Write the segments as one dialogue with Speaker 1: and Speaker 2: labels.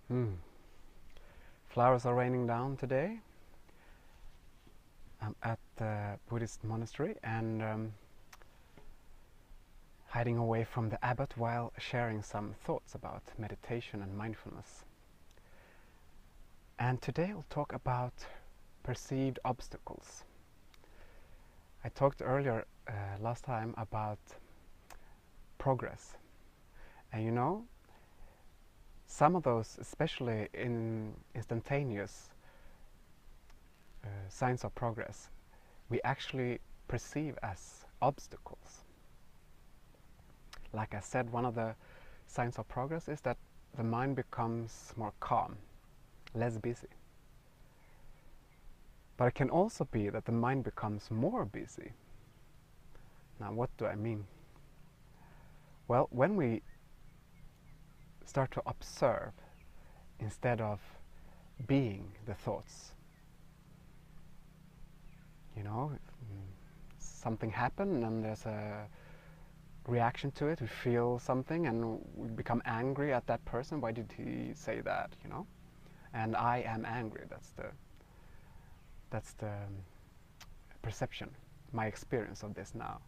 Speaker 1: Hmm. Flowers are raining down today. I'm at the Buddhist monastery and hiding away from the abbot while sharing some thoughts about meditation and mindfulness. And today I'll talk about perceived obstacles. I talked earlier last time about progress. And you know, some of those, especially in instantaneous signs of progress, we actually perceive as obstacles. Like I said, one of the signs of progress is that the mind becomes more calm, less busy. But it can also be that the mind becomes more busy. Now, what do I mean? Well, when we start to observe instead of being the thoughts, you know, something happened and there's a reaction to it, we feel something and we become angry at that person. Why did he say that, you know? And I am angry. That's the perception, my experience of this now.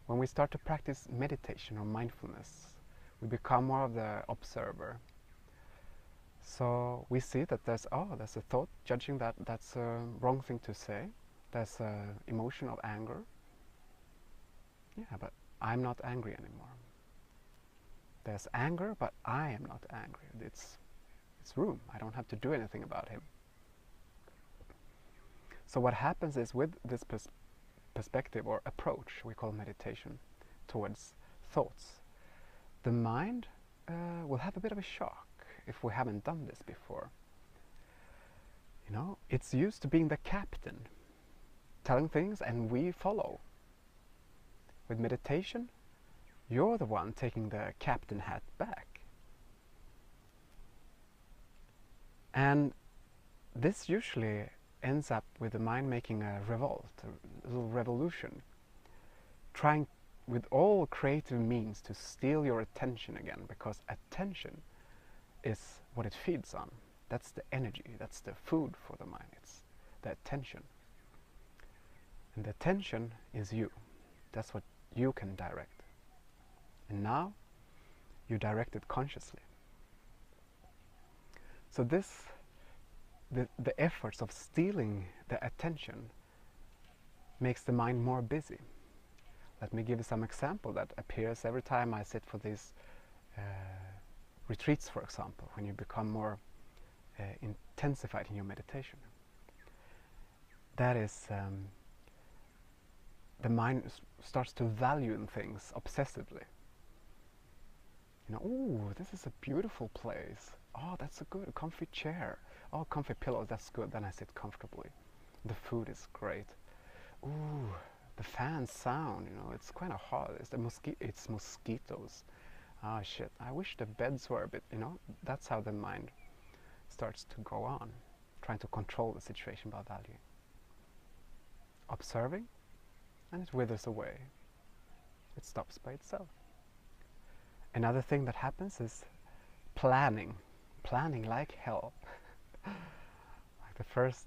Speaker 1: When we start to practice meditation or mindfulness, we become more of the observer. So we see that there's a thought judging that that's a wrong thing to say. There's an emotion of anger. Yeah, but I'm not angry anymore. There's anger, but I am not angry. It's room. I don't have to do anything about him. So what happens is, with this perspective or approach we call meditation towards thoughts, the mind will have a bit of a shock if we haven't done this before. You know, it's used to being the captain, telling things and we follow. With meditation, you're the one taking the captain hat back. And this usually ends up with the mind making a revolt, a little revolution, trying with all creative means to steal your attention again, because attention is what it feeds on. That's the energy, that's the food for the mind, it's the attention. And the attention is you. That's what you can direct. And now you direct it consciously. So the efforts of stealing the attention makes the mind more busy. Let me give you some example that appears every time I sit for these retreats, for example, when you become more intensified in your meditation. That is, the mind starts to value things obsessively. You know, oh, this is a beautiful place. Oh, that's a good comfy chair. Oh, comfy pillows, that's good. Then I sit comfortably. The food is great. Ooh, the fan sound, you know, it's kind of hot. It's mosquitoes. Ah, shit, I wish the beds were a bit, you know. That's how the mind starts to go on, trying to control the situation by value. Observing, and it withers away. It stops by itself. Another thing that happens is planning like hell. Like the first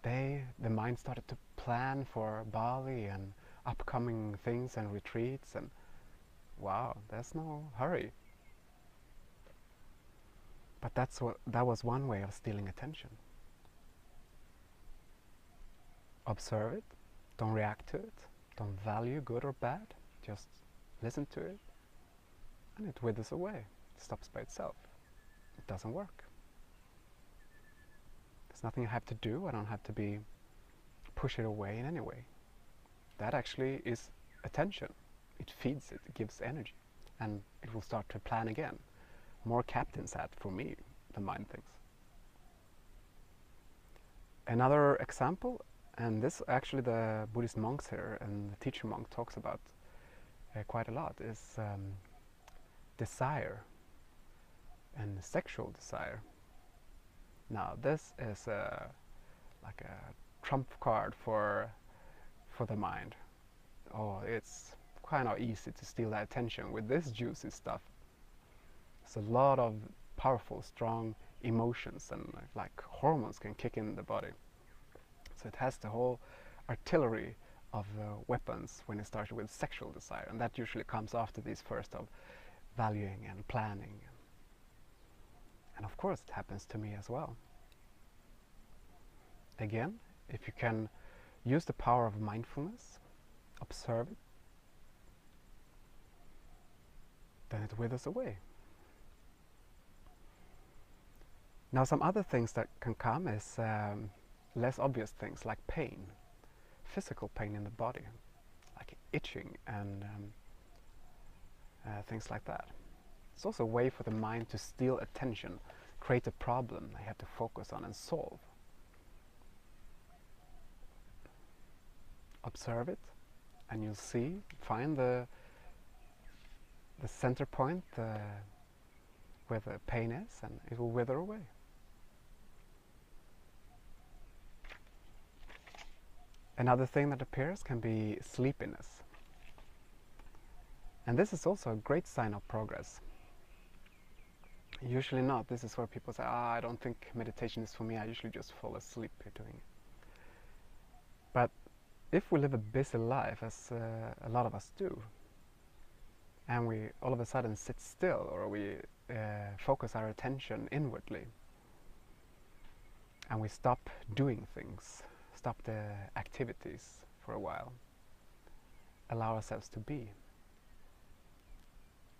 Speaker 1: day, the mind started to plan for Bali and upcoming things and retreats, and wow, there's no hurry. But that was one way of stealing attention. Observe it, don't react to it, don't value good or bad, just listen to it, and it withers away. It stops by itself. It doesn't work. There's nothing I have to do. I don't have to push it away in any way. That actually is attention. It feeds it, it gives energy, and it will start to plan again. More captain's hat for me, the mind thinks. Another example, and this actually the Buddhist monks here and the teacher monk talks about quite a lot, is desire and sexual desire. Now this is like a trump card for the mind. Oh, it's kind of easy to steal that attention with this juicy stuff. So a lot of powerful, strong emotions and like hormones can kick in the body. So it has the whole artillery of weapons when it starts with sexual desire, and that usually comes after these first of valuing and planning. And of course it happens to me as well. Again, if you can use the power of mindfulness, observe it, then it withers away. Now some other things that can come is less obvious things like pain, physical pain in the body, like itching and things like that. It's also a way for the mind to steal attention, create a problem they have to focus on and solve. Observe it, and you'll see, find the center point where the pain is, and it will wither away. Another thing that appears can be sleepiness. And this is also a great sign of progress. Usually not. This is where people say, I don't think meditation is for me, I usually just fall asleep doing it. But if we live a busy life, as a lot of us do, and we all of a sudden sit still, or we focus our attention inwardly, and we stop doing things, stop the activities for a while, allow ourselves to be,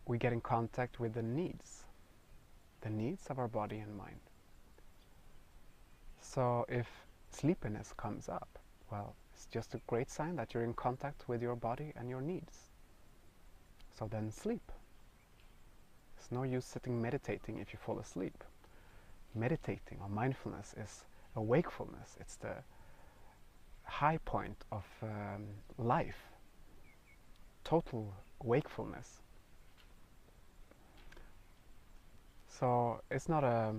Speaker 1: we get in contact with the needs of our body and mind. So if sleepiness comes up, well, it's just a great sign that you're in contact with your body and your needs. So then sleep. There's no use sitting meditating if you fall asleep. Meditating or mindfulness is a wakefulness. It's the high point of life, total wakefulness. So it's not a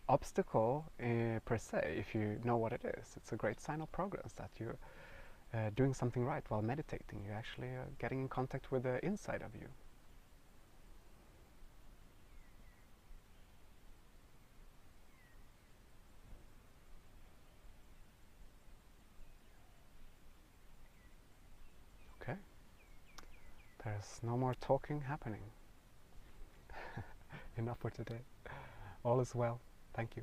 Speaker 1: obstacle per se if you know what it is. It's a great sign of progress that you're doing something right while meditating. You're actually getting in contact with the inside of you. Okay. There's no more talking happening. Enough for today. All is well. Thank you.